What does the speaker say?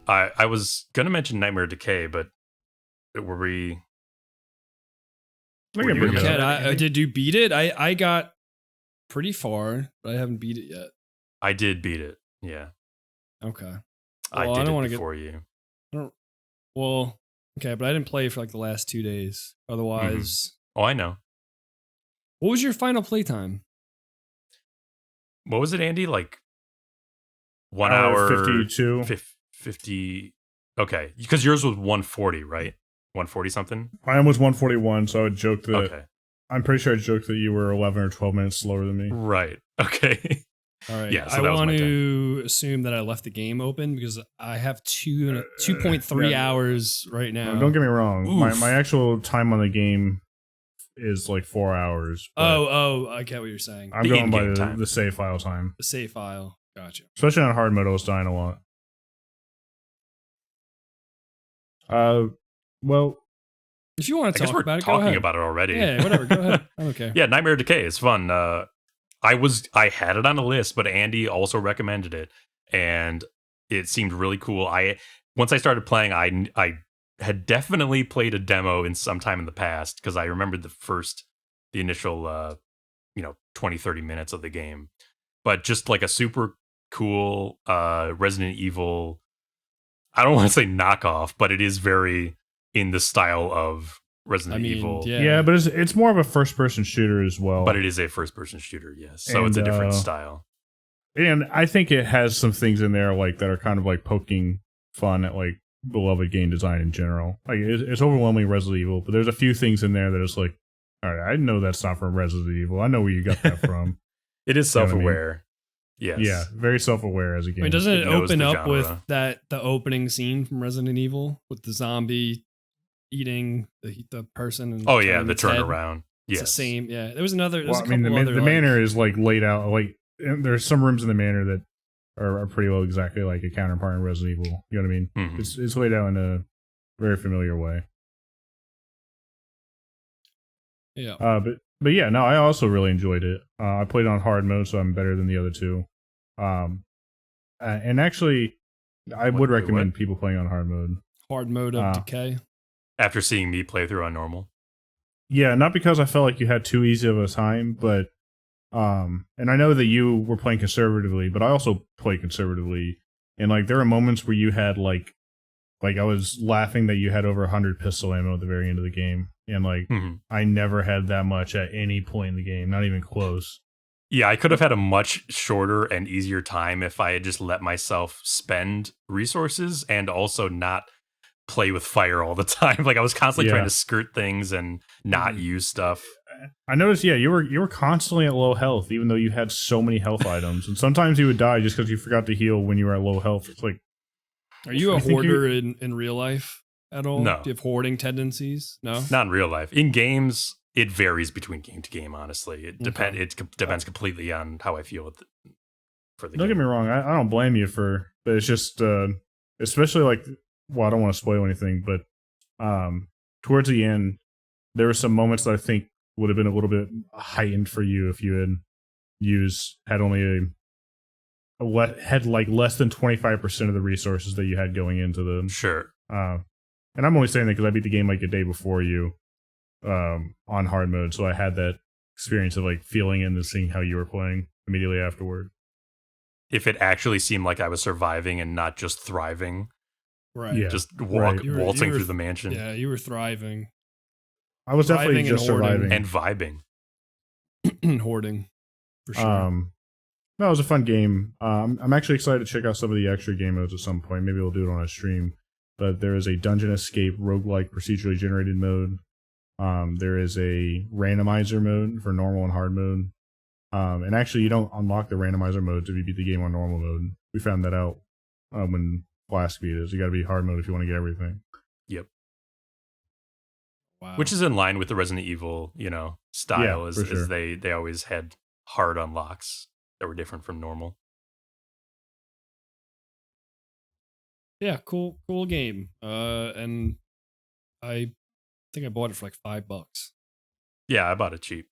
I was gonna mention Nightmare Decay, but were we? I Were you can gonna bring it mention up. that, Andy? Did you beat it? I got pretty far, but I haven't beat it yet. I did beat it. Yeah, Okay. I Well, I did don't it wanna before you. I don't. Well, okay, but I didn't play for like the last 2 days. Otherwise, Oh, I know. what was your final playtime? What was it, Andy? Like 1 Hour hour 52. 50. Okay, because yours was 140, right? 140 something. Mine was 141, so I would joke that Okay, I'm pretty sure I joked that you were 11 or 12 minutes slower than me. right. Okay. All right. Yeah, so I that was want my to assume that I left the game open because I have 2.3 yeah. hours right now. Don't get me wrong. Oof. My actual time on the game is like 4 hours. but Oh, I get what you're saying. I'm The going by in-game time. the save file time. The save file. Gotcha. Especially on hard mode, I was dying a lot. Well, If you want I to guess talk we're about it, go talking ahead. about it already. Yeah, whatever. Go ahead. I'm okay. Yeah, Nightmare Decay is fun. I had it on the list, but Andy also recommended it, and it seemed really cool. Once I started playing, I had definitely played a demo in some time in the past because I remembered the initial 20, 30 minutes of the game, but just like a super cool Resident Evil. I don't want to say knockoff, but it is very in the style of Resident Evil. yeah, but it's more of a first-person shooter as well. But it is a first-person shooter, yes. So And, it's a different style. And I think it has some things in there like that are kind of like poking fun at like beloved game design in general. Like it's overwhelmingly Resident Evil, but there's a few things in there that is like, all right, I know that's not from Resident Evil. I know where you got that from. It is You know what I mean? self-aware. Yes. Yeah, very self-aware as a game. Wait, doesn't it knows open the up with genre. the opening scene from Resident Evil with the zombie eating the person? And Oh, yeah, turning the its head? turnaround. It's Yes. the same. Yeah, there was another. There's Well, a I mean, couple other, the like- manor is like laid out like and there's some rooms in the manor that are pretty well exactly like a counterpart in Resident Evil. You know what I mean? Mhm. It's laid out in a very familiar way. Yeah. But yeah, no, I also really enjoyed it. I played on hard mode, so I'm better than the other two. And actually, I would Wait, recommend what? people playing on hard mode. Hard mode of Ah. Decay. After seeing me play through on normal. Yeah, not because I felt like you had too easy of a time, but and I know that you were playing conservatively, but I also played conservatively, and like there were moments where you had like I was laughing that you had over 100 pistol ammo at the very end of the game, and like Mhm. I never had that much at any point in the game, not even close. Yeah, I could have had a much shorter and easier time if I had just let myself spend resources and also not play with fire all the time. Like I was constantly Yeah. trying to skirt things and not Mhm. use stuff. I noticed, yeah, you were constantly at low health, even though you had so many health items, and sometimes you would die just because you forgot to heal when you were at low health. It's like, Are you a I think you- hoarder in real life at all? No. Do you have hoarding tendencies? No. Not in real life. In games, it varies between game to game, honestly. It Okay. depends completely on how I feel for the don't game. get me wrong, I don't blame you but it's just, especially like, well, I don't want to spoil anything, but towards the end, there were some moments that I think would have been a little bit heightened for you if you had only had like less than 25% of the resources that you had going into them. Sure. And I'm only saying that because I beat the game like a day before you on hard mode, so I had that experience of like feeling and then seeing how you were playing immediately afterward. If it actually seemed like I was surviving and not just thriving, Right. Yeah. just right. You were- waltzing you were- through the mansion Yeah, you were thriving. I was definitely Thriving and just hoarding. surviving. and vibing. Hoarding. For sure. No, it was a fun game. I'm actually excited to check out some of the extra game modes at some point. Maybe we'll do it on a stream. But there is a dungeon escape roguelike procedurally generated mode. There is a randomizer mode for normal and hard mode. And actually, you don't unlock the randomizer modes if you beat the game on normal mode. We found that out when Flask beat it. You got to be hard mode if you want to get everything. Yep. Wow. Which is in line with the Resident Evil, style, Yeah, as for sure. they always had hard unlocks that were different from normal. Yeah, cool game. And I think I bought it for like $5. Yeah, I bought it cheap.